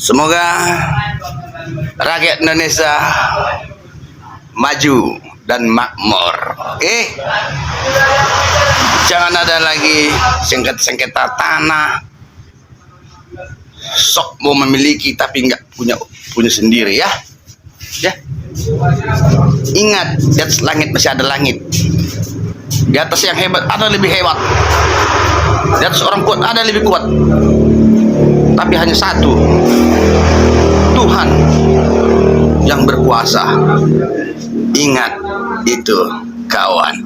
Semoga rakyat Indonesia maju dan makmur. Oke, jangan ada lagi sengketa tanah. Sok mau memiliki tapi nggak punya sendiri ya. Ya. Ingat, di atas langit masih ada langit. Di atas yang hebat ada lebih hebat. Di atas orang kuat ada lebih kuat. Tapi hanya satu, Tuhan yang berkuasa. Ingat itu, kawan.